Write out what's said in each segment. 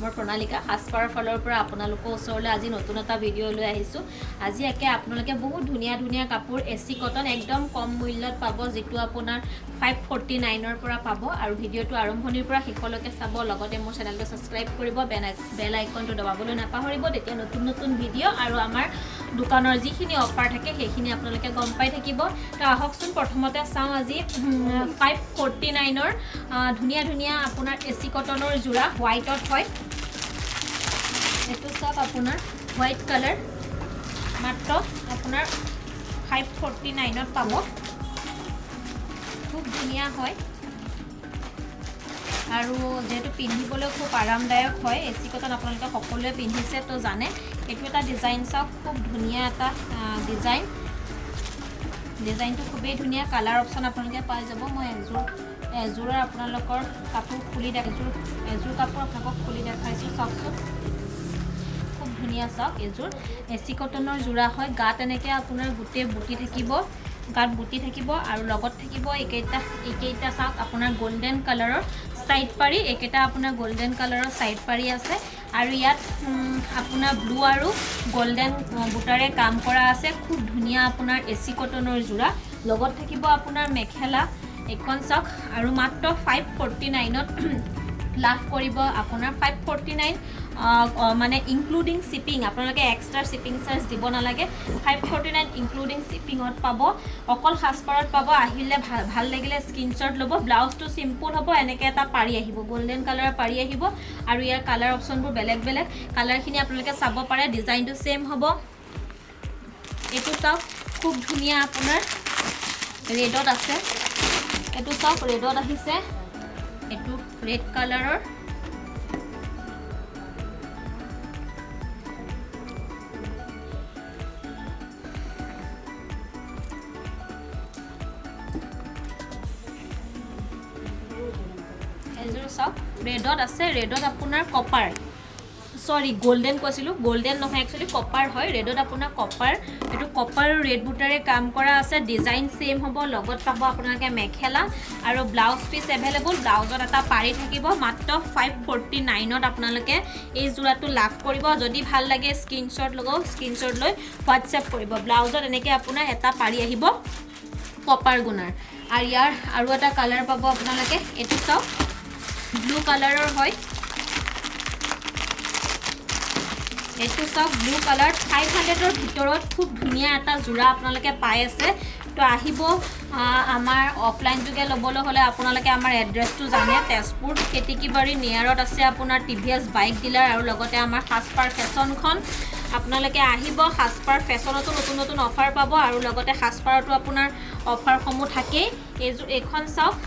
মই প্ৰণালিকা সাজপাৰৰ ফালৰ পৰা আপোনালোকৰ ওচৰলৈ আজি নতুন এটা ভিডিঅ' লৈ আহিছোঁ। আজি একে আপোনালোকে বহুত ধুনীয়া ধুনীয়া কাপোৰ এচি কটন একদম কম মূল্যত পাব, যিটো আপোনাৰ 549ৰ পৰা পাব। আৰু ভিডিঅ'টো আৰম্ভণিৰ পৰা শেষলৈকে চাব, লগতে মোৰ চেনেলটো ছাবস্ক্ৰাইব কৰিব, বেল আইকনটো দবাবলৈ নাপাহৰিব, তেতিয়া নতুন নতুন ভিডিঅ' আৰু আমাৰ দোকানৰ যিখিনি অফাৰ থাকে সেইখিনি আপোনালোকে গম পাই থাকিব। তো আহকচোন প্ৰথমতে চাওঁ আজি 549ৰ ধুনীয়া ধুনীয়া আপোনাৰ এচি কটনৰ যোৰা হোৱাইটত হয়। এইটো চাওক আপোনাৰ হোৱাইট কালাৰ, মাত্ৰ আপোনাৰ 549ত পাব। খুব ধুনীয়া হয় আৰু যেহেতু পিন্ধিবলৈ খুব আৰামদায়ক হয়। এচি কটন আপোনালোকে সকলোৱে পিন্ধিছে তো জানে। এইটো এটা ডিজাইন চাওক, খুব ধুনীয়া এটা ডিজাইনটো খুবেই ধুনীয়া। কালাৰ অপশ্যন আপোনালোকে পাই যাব। মই এযোৰৰ আপোনালোকৰ কাপোৰ খুলি এযোৰ কাপোৰ আপোনালোকক খুলি দেখাইছোঁ। চাওকচোন খুব ধুনীয়া। চাওক এযোৰ এচি কটনৰ যোৰা হয়। গাত এনেকৈ আপোনাৰ গোটেই বুটি থাকিব, গাত বুটি থাকিব আৰু লগত থাকিব এইকেইটা চাওক আপোনাৰ গল্ডেন কালাৰৰ সাইড পাৰি। এইকেইটা আপোনাৰ গল্ডেন কালাৰৰ সাইড পাৰি আছে আৰু ইয়াত আপোনাৰ ব্লু আৰু গল্ডেন বুটাৰে কাম কৰা আছে। খুব ধুনীয়া আপোনাৰ এচি কটনৰ যোৰা। লগত থাকিব আপোনাৰ মেখেলা এখন চাওক আৰু মাত্ৰ 549ত লাভ কৰিব আপোনাৰ 549 মানে ইনক্লুডিং শ্বিপিং। আপোনালোকে এক্সট্ৰা শ্বিপিং চাৰ্জ দিব নালাগে। 549 ইনক্লুডিং শ্বিপিঙত পাব। অকল সাজপাৰত পাব। আহিলে ভাল লাগিলে স্ক্ৰীনশ্বট ল'ব। ব্লাউজটো চিম্পুল হ'ব, এনেকৈ এটা পাৰি আহিব, গল্ডেন কালাৰৰ পাৰি আহিব আৰু ইয়াৰ কালাৰ অপশ্যনবোৰ বেলেগ বেলেগ। কালাৰখিনি আপোনালোকে চাব পাৰে। ডিজাইনটো ছেম হ'ব। এইটো চাওক খুব ধুনীয়া আপোনাৰ ৰেডত আছে। এইটো চাওক ৰেডত আহিছে। এইটো ৰেড কালাৰৰ। এযোৰ চাওক ৰেডত আছে। ৰেডত আপোনাৰ কপাৰ, সৰি গল্ডেন কৈছিলোঁ, গল্ডেন নহয় একচুৱেলি কপাৰ হয়। ৰেডত আপোনাৰ কপাৰ, এইটো কপাৰ আৰু ৰেড বুটাৰে কাম কৰা আছে। ডিজাইন ছেম হ'ব। লগত পাব আপোনালোকে মেখেলা আৰু ব্লাউজ পিচ এভেইলেবল। ব্লাউজত এটা পাৰি থাকিব। মাত্ৰ 549ত আপোনালোকে এই যোৰাটো লাভ কৰিব। যদি ভাল লাগে স্ক্ৰীনশ্বট ল'ব, স্ক্ৰীনশ্বট লৈ হোৱাটছএপ কৰিব। ব্লাউজত এনেকৈ আপোনাৰ এটা পাৰি আহিব কপাৰ গুণাৰ। আৰু ইয়াৰ আৰু এটা কালাৰ পাব আপোনালোকে। এইটো চাওক ব্লু কালাৰৰ হয়। এইটো চাওক ব্লু কালাৰ। 500ৰ ভিতৰত খুব ধুনীয়া এটা যোৰা আপোনালোকে পাই আছে। তো আহিব আমাৰ অফলাইন যোগে ল'বলৈ হ'লে আপোনালোকে আমাৰ এড্ৰেছটো জানে, তেজপুৰ কেতিকীবাৰী নিয়াৰত আছে আপোনাৰ TVS বাইক ডিলাৰ আৰু লগতে আমাৰ সাজপাৰ ফেশ্বনখন। আপোনালোকে আহিব। সাজপাৰ ফেশ্বনতো নতুন নতুন অফাৰ পাব আৰু লগতে সাজপাৰতো আপোনাৰ অফাৰসমূহ থাকেই। এইখন চাওক,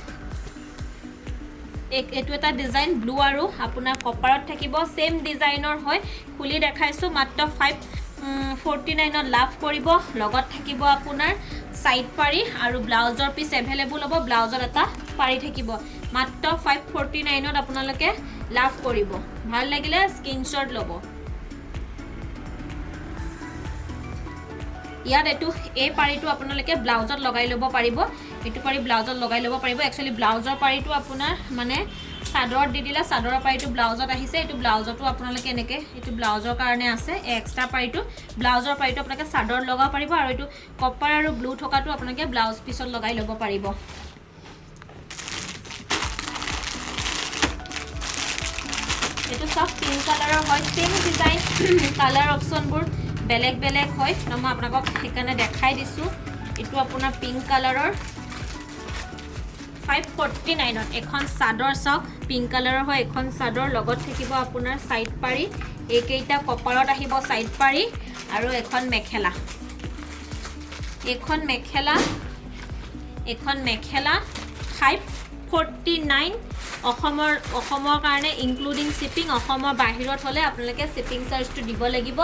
এইটো এটা ডিজাইন ব্লু আৰু আপোনাৰ কপাৰত থাকিব। ছেম ডিজাইনৰ হয়। খুলি দেখাইছোঁ। মাত্ৰ 549ত লাভ কৰিব। লগত থাকিব আপোনাৰ সাইড পাৰি আৰু ব্লাউজৰ পিচ এভেইলেবল হ'ব। ব্লাউজত এটা পাৰি থাকিব। মাত্ৰ 549ত আপোনালোকে লাভ কৰিব। ভাল লাগিলে স্ক্ৰীনশ্বট ল'ব। ইয়াত এই পাৰিটো আপোনালোকে ব্লাউজত লগাই ল'ব পাৰিব। এইটো পাৰি ব্লাউজত লগাই ল'ব পাৰিব। একচুৱেলি ব্লাউজৰ পাৰিটো আপোনাৰ মানে চাদৰত দি দিলে চাদৰৰ পাৰিটো ব্লাউজত আহিছে। এইটো ব্লাউজতো আপোনালোকে এনেকৈ, এইটো ব্লাউজৰ কাৰণে আছে এক্সট্ৰা পাৰিটো। ব্লাউজৰ পাৰিটো আপোনালোকে চাদৰত লগাব পাৰিব আৰু এইটো কপাৰ আৰু ব্লু থকাটো আপোনালোকে ব্লাউজ পিছত লগাই ল'ব পাৰিব। এইটো চাওক পিংক কালাৰৰ হয়। ছেম ডিজাইন, কালাৰ অপশ্যনবোৰ বেলেগ বেলেগ হয়। মই আপোনালোকক সেইকাৰণে দেখাই দিছোঁ। এইটো আপোনাৰ পিংক কালাৰৰ 549ত। এখন চাদৰ চাওক পিংক কালাৰৰ হয়। এখন চাদৰ লগত থাকিব আপোনাৰ সাইড পাৰি। এইকেইটা কপাৰত আহিব সাইড পাৰি আৰু এখন মেখেলা। এইখন মেখেলা 549 অসমৰ কাৰণে ইনক্লুডিং শ্বিপিং। অসমৰ বাহিৰত হ'লে আপোনালোকে শ্বিপিং চাৰ্জটো দিব লাগিব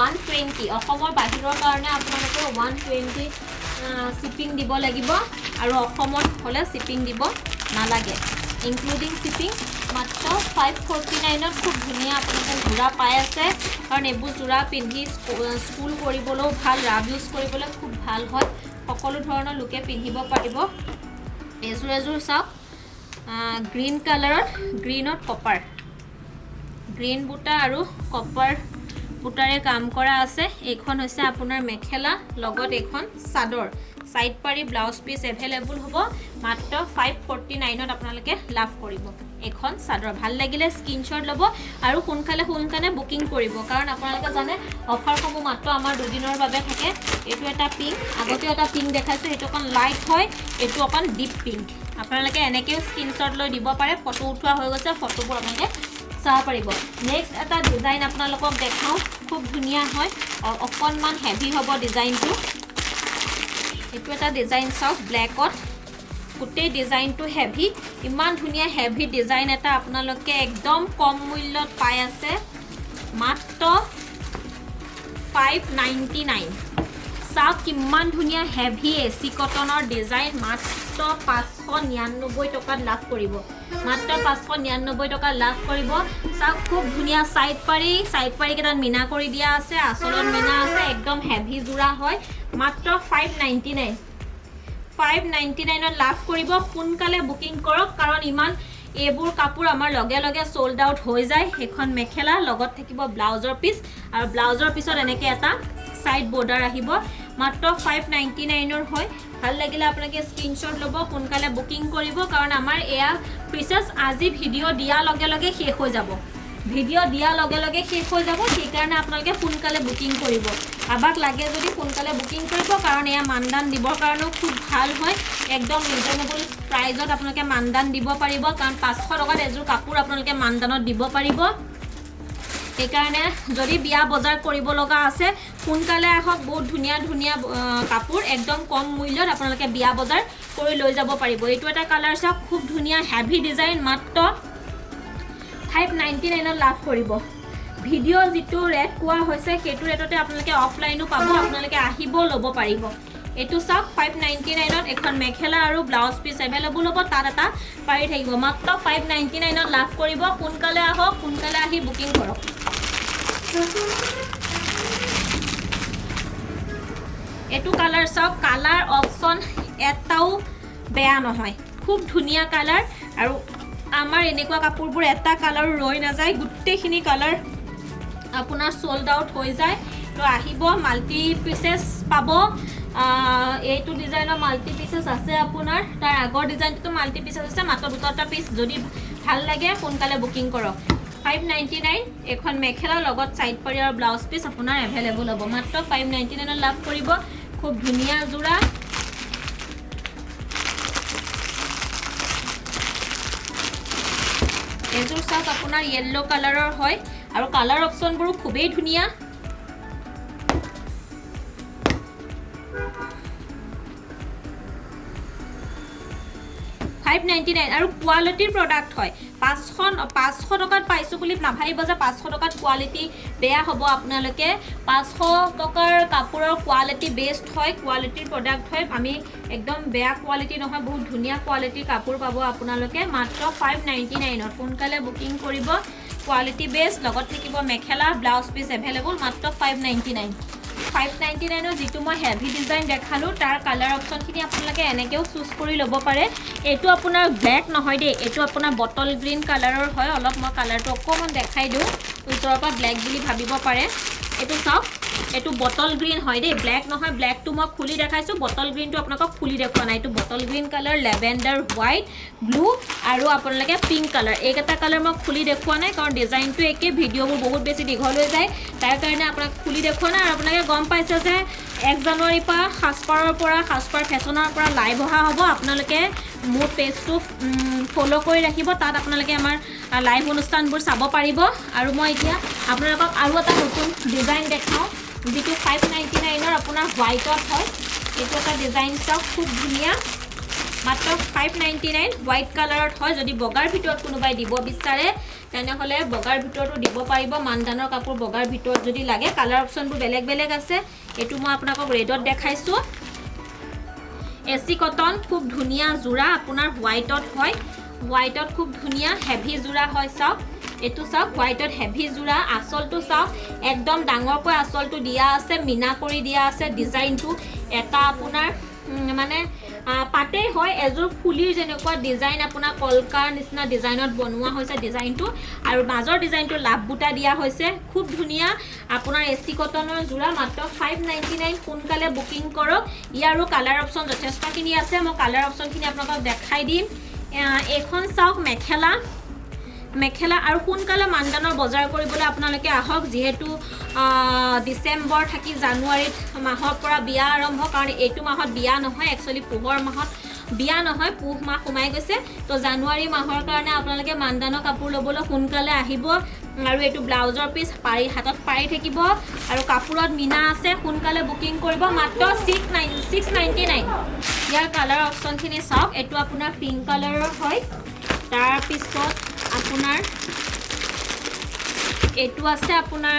120। অসমৰ বাহিৰৰ কাৰণে আপোনালোকে 120 শ্বিপিং দিব লাগিব আৰু অসমত হ'লে শ্বিপিং দিব নালাগে। ইনক্লুডিং শ্বিপিং মাত্ৰ 549ত খুব ধুনীয়া আপোনালোকে যোৰা পাই আছে। কাৰণ এইবোৰ যোৰা পিন্ধি স্কুল কৰিবলৈও ভাল, ৰাফ ইউজ কৰিবলৈ খুব ভাল হয়। সকলো ধৰণৰ লোকে পিন্ধিব পাৰিব। এযোৰ চাওক গ্ৰীণ কালাৰত, গ্ৰীণত কপাৰ, গ্ৰীণ বুটা আৰু কপাৰ বুটাৰে কাম কৰা আছে এইখন হৈছে আপোনাৰ মেখেলা লগত এখন চাদৰ সাইড পাৰি ব্লাউজ পিস এভেইলেবল হ'ব মাত্ৰ 549 ত আপোনালোকে লাভ কৰিব এখন চাদৰ ভাল লাগিলে স্ক্ৰিনশ্বট ল'ব আৰু সোনকালে বুকিং কৰিব কাৰণ আপোনালোকে জানে অফাৰ সমূহ মাত্ৰ আমাৰ দুদিনৰ বাবে থাকে এটো এটা পিংক আগতে এটা পিংক দেখাইছো এটো অকন লাইট হয় এটো অকন ডিপ পিংক আপোনালোকে এনেকেও স্ক্ৰিনশ্বট লৈ দিব পাৰে ফটো উঠোৱা হৈ গৈছে ফটোবোৰ আপোনালোকে চাব পাৰিব নেক্সট এটা ডিজাইন আপোনালোকক দেখাও খুব ধুনিয়া হয় অকনমান হেভি হ'ব ডিজাইনটো এটো এটা ডিজাইন চাওক ব্ল্যাকত গোটেই ডিজাইনটো হেভি ইমান ধুনিয়া হেভি ডিজাইন এটা আপোনালোকে একদম কম মূল্যত পাই আছে মাত্ৰ 599 চাওক কিমান ধুনিয়া হেভি এসি কটনৰ ডিজাইন মাত্ৰ 599 টকাত লাভ কৰিব মাত্ৰ 599 টকা লাভ কৰিব চাওক খুব ধুনিয়া সাইড পাৰি কেটাত মিনা কৰি দিয়া আছে আসলত মিনা আছে একদম হেভি জোৰা হয় মাত্ৰ 599 ত লাভ কৰিব সোনকালে বুকিং কৰক কাৰণ ইমান এবোৰ কাপোৰ আমাৰ লগে লগে সোল্ড আউট হৈ যায় এখন মেখেলা লগত থাকিব ব্লাউজৰ পিস আৰু ব্লাউজৰ পিছত এনেকে এটা সাইড বৰ্ডাৰ আহিব মাত্ৰ 599 ৰ হয় ভাল লাগিলে আপোনালোকে স্ক্ৰিনশ্বট ল'ব সোনকালে বুকিং কৰিব কাৰণ আমাৰ এয়া পিসেস আজি ভিডিও দিয়া লগে লগে শেষ হৈ যাব সেই কাৰণে আপোনালোকে সোনকালে বুকিং কৰিব আবাক লাগে যদি সোনকালে বুকিং কৰিব কাৰণ এয়া মানদান দিবৰ কাৰণে খুব ভাল হয় একদম ৰিজনেবল প্ৰাইজত আপোনালোকে মানদান দিব পাৰিব কাৰণ 500 টকাত এজোৰ কাপোৰ আপোনালোকে মানদানত দিব পাৰিব এই কাৰণে যদি বিয়া বজাৰ কৰিব লগা আছে সোনকালে আহক বহুত ধুনিয়া কাপোৰ একদম কম মূল্যত আপোনালোকে বিয়া বজাৰ কৰি লৈ যাব পাৰিব এইটো এটা কালাৰ চাওক খুব ধুনিয়া হেভি ডিজাইন মাত্ৰ 599 ত লাভ কৰিব ভিডিও যেটো ৰেট কোৱা হৈছে সেইটো ৰেটতে আপোনালোকে অফলাইনো পাব আপোনালোকে আহিব ল'ব পাৰিব এটো চাওক 599 ত এখন মেখেলা আৰু ব্লাউজ পিস এভেইলেবল হ'ব তাত এটা পাৰি থাকিব মাত্ৰ 599 ত লাভ কৰিব সোনকালে আহক সোনকালে আহি বুকিং কৰক এটো কালাৰ চাওক কালাৰ অপচন এটাও বেয়া নহয় খুব ধুনিয়া কালাৰ আৰু আমাৰ এনেকুৱা কাপোৰবোৰ এটা কালাৰ ৰৈ না যায় গুটেখিনি কালাৰ আপোনাৰ সোল্ড আউট হৈ যায় তো আহিব মাল্টি পিসেস পাব এইটো ডিজাইনৰ মাল্টি পিসেস আছে আপোনাৰ তাৰ আগৰ ডিজাইনটো মাল্টি পিসেস আছে মাত্ৰ দুটা পিস যদি ভাল লাগে সোনকালে বুকিং কৰক 599 এখন মেখেলা লগত সাইড পাৰি আৰু ব্লাউজ পিস আপোনাৰ এভেইলেবল হ'ব মাত্ৰ 599 ত লাভ কৰিব খুব ধুনিয়া জোৰা এজোৰ চাওক আপোনাৰ ইয়েলো কালাৰৰ হয় আৰু কালাৰ অপচনবোৰ খুবেই ধুনিয়া 599 আৰু কোৱালিটিৰ প্ৰডাক্ট হয় 500 টকাত পাইছো বুলি নাভাবিব যে 500 টকাত কোৱালিটি বেয়া হ'ব আপোনালোকে 500 টকাৰ কাপোৰৰ কোৱালিটি বেষ্ট হয় কোৱালিটিৰ প্ৰডাক্ট হয় আমি একদম বেয়া কোৱালিটি নহয় বহুত ধুনিয়া কোৱালিটিৰ কাপোৰ পাব আপোনালোকে মাত্ৰ 599 ত সোনকালে বুকিং কৰিব কোৱালিটি বেষ্ট লগত থাকিব মেখেলা ব্লাউজ পিস এভেইলেবল মাত্ৰ 599 ৰ যেটো মই হেভি ডিজাইন দেখালো তাৰ কালাৰ অপচনখিনি আপোনালোকে এনেকেও চুজ কৰি ল'ব পাৰে এটো আপোনাৰ ব্ল্যাক নহয় দে এটো আপোনাৰ বটল গ্ৰীণ কালাৰৰ হয় অলপ মই কালাৰটো অকমান দেখাই দিও ওচৰৰ পৰা ব্ল্যাক বুলি ভাবিব পাৰে এটো চাওক এটো বটল গ্ৰীণ হয় দে ব্ল্যাক নহয় ব্ল্যাকটো মই খুলি দেখাইছো বটল গ্ৰীণটো আপোনাক খুলি দেখুৱা নাই এটো bottle green colour lavender white blue আৰু আপোনালোকে পিংক কালাৰ এইকেইটা কালাৰ মই খুলি দেখুৱা নাই কাৰণ ডিজাইনটো একে ভিডিওবোৰ বহুত বেছি দীঘল হৈ যায় তাৰ কাৰণে আপোনাক খুলি দেখুৱা নাই আৰু আপোনালোকে গম পাইছে যে 1 জানুৱাৰী পৰা সাজপাৰ ফেশ্বনৰ পৰা লাইভ অহা হ'ব আপোনালোকে মোৰ পেজটো ফলো কৰি ৰাখিব তাত আপোনালোকে আমাৰ লাইভ অনুষ্ঠানবোৰ চাব পাৰিব আৰু মই এতিয়া আপোনালোকক আৰু এটা নতুন ডিজাইন দেখাও যেটো 599 ৰ আপোনাৰ হোৱাইটত হয় এটো এটা ডিজাইন চাওক খুব ধুনিয়া মাত্ৰ 599 হোৱাইট কালাৰত হয় যদি বগাৰ ভিতৰত কোনোবাই দিব বিচাৰে তেনেহলে বগাৰ ভিতৰটো দিব পাৰিব মানদানৰ কাপোৰ বগাৰ ভিতৰত যদি লাগে কালাৰ অপচনবোৰ বেলেগ আছে এটো মই আপোনাকক ৰেডত দেখাইছো এসি কটন খুব ধুনিয়া জোৰা আপোনাৰ হোৱাইটত হয় হোৱাইটত খুব ধুনিয়া হেভি জোৰা হয় চাওক এটো চাওক হোৱাইটত হেভি জোৰা আসলটো চাওক একদম ডাঙৰকৈ আসলটো দিয়া আছে মিনা কৰি দিয়া আছে ডিজাইনটো এটা আপোনাৰ মানে পাতে হয় এযোৰ ফুলিৰ যেনেকুৱা ডিজাইন আপোনাৰ কলকাৰ নিচিনা ডিজাইনত বনোৱা হৈছে ডিজাইনটো আৰু মাজৰ ডিজাইনটো লাভ বুটা দিয়া হৈছে খুব ধুনীয়া আপোনাৰ এচি কটনৰ যোৰা মাত্ৰ 599 সোনকালে বুকিং কৰক ইয়াৰো কালাৰ অপচন যথেষ্টখিনি আছে মই কালাৰ অপচনখিনি আপোনালোকক দেখাই দিম এখন চাওক মেখেলা আৰু সোনকালে মানদানৰ বজাৰ কৰিবলৈ আপোনালোকে আহক যিহেতু ডিসেম্বৰ থাকি জানুৱাৰীত মাহৰ পৰা বিয়া আৰম্ভ কাৰণ এইটো মাহত বিয়া নহয় একচুয়ালি পুহৰ মাহত বিয়া নহয় পুহ মাহ সোমাই গৈছে তো জানুৱাৰী মাহৰ কাৰণে আপোনালোকে মানদানৰ কাপোৰ ল'বলৈ সোনকালে আহিব আৰু এইটো ব্লাউজৰ পিস পাৰি হাতত পাৰি থাকিব আৰু কাপোৰত মিনা আছে সোনকালে বুকিং কৰিব মাত্ৰ 699 ইয়াৰ কালাৰ অপচনখিনি চাওক এইটো আপোনাৰ পিংক কালাৰৰ হয় তাৰ পিছত আপোনাৰ এইটো আছে আপোনাৰ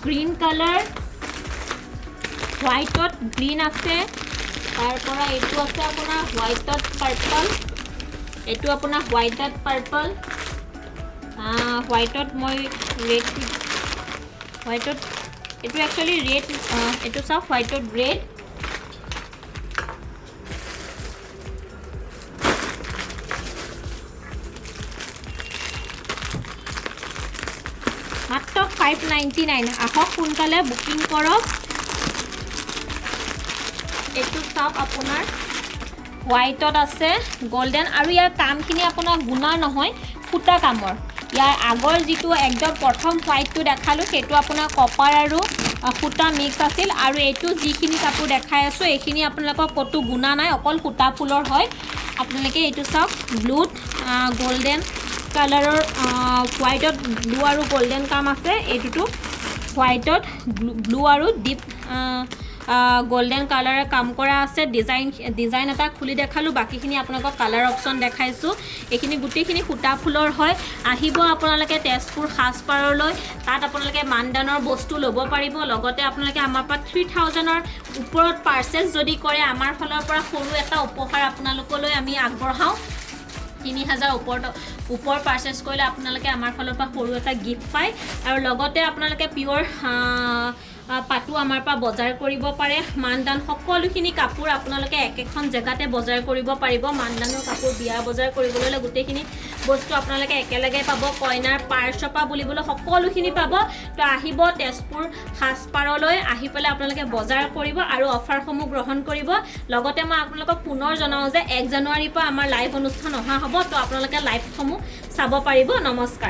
গ্ৰীন কালাৰ হোৱাইটত গ্ৰীন আছে তাৰ পৰা এইটো আছে আপোনাৰ হোৱাইটত পাৰ্পল এইটো আপোনাৰ হোৱাইটত পাৰ্পল হোৱাইটত মই ৰেড হোৱাইটত এইটো একচুয়ালি ৰেড এইটো চাওক হোৱাইটত ৰেড মাত্ৰ 599 আহক সোনকালে বুকিং কৰক এইটো চাওক আপোনাৰ হোৱাইটত আছে গোল্ডেন আৰু ইয়াৰ কামখিনি আপোনাৰ গুণা নহয় ফুটা কামৰ ইয়াৰ আগৰ যিটো একদম প্ৰথম হোৱাইটটো দেখালো সেইটো আপোনাৰ কপাৰ আৰু ফুটা মিক্স আছিল আৰু এইটো যিখিনি কাপোৰ দেখাই আছো এইখিনি আপোনালোকক কতো গুণা নাই অকল ফুটা ফুলৰ হয় আপোনালোকে এইটো চাওক ব্লুত গোল্ডেন কালাৰৰ হোৱাইটত ব্লু আৰু গোল্ডেন কাম আছে এইটোটো হোৱাইটত ব্লু আৰু ডিপ গোল্ডেন কালাৰৰ কাম কৰা আছে ডিজাইন এটা খুলি দেখালো বাকিখিনি আপোনালোকক কালাৰ অপচন দেখাইছো এইখিনি গুটিখিনি ফুটা ফুলৰ হয় আহিব আপোনালোকে তেজপুৰ সাজপাৰলৈ তাত আপোনালোকে মানদানৰ বস্তু ল'ব পাৰিব লগতে আপোনালোকে আমাৰ পৰা 3000ৰ ওপৰত পাৰ্চেজ যদি কৰে আমাৰ ফালৰ পৰা সৰু এটা উপহাৰ আপোনালোকলৈ আমি আগবঢ়াও 3000 ওপৰ পাৰ্চেজ কৰিলে আপোনালোকে আমাৰ ফালৰ পৰা সৰু এটা গিফ্ট পায় আৰু লগতে আপোনালোকে পিওৰ পাটু আমাৰ পৰা বজাৰ কৰিব পাৰে মানদান সকলোখিনি কাপোৰ আপোনালোকে একেখন জেগাতে বজাৰ কৰিব পাৰিব মানদানৰ কাপোৰ বিয়া বজাৰ কৰিবলৈ গোটেইখিনি বস্তু আপোনালোকে একেলগে পাব কইনাৰ পাৰ্চপা বুলিবলৈ সকলোখিনি পাব তো আহিব তেজপুৰ সাজপাৰলৈ আহি পেলাই আপোনালোকে বজাৰ কৰিব আৰু অফাৰসমূহ গ্ৰহণ কৰিব লগতে মই আপোনালোকক পুনৰ জনাওঁ যে 1 জানুৱাৰীৰ পৰা আমাৰ লাইভ অনুষ্ঠান অহা হ'ব তো আপোনালোকে লাইভসমূহ চাব পাৰিব নমস্কাৰ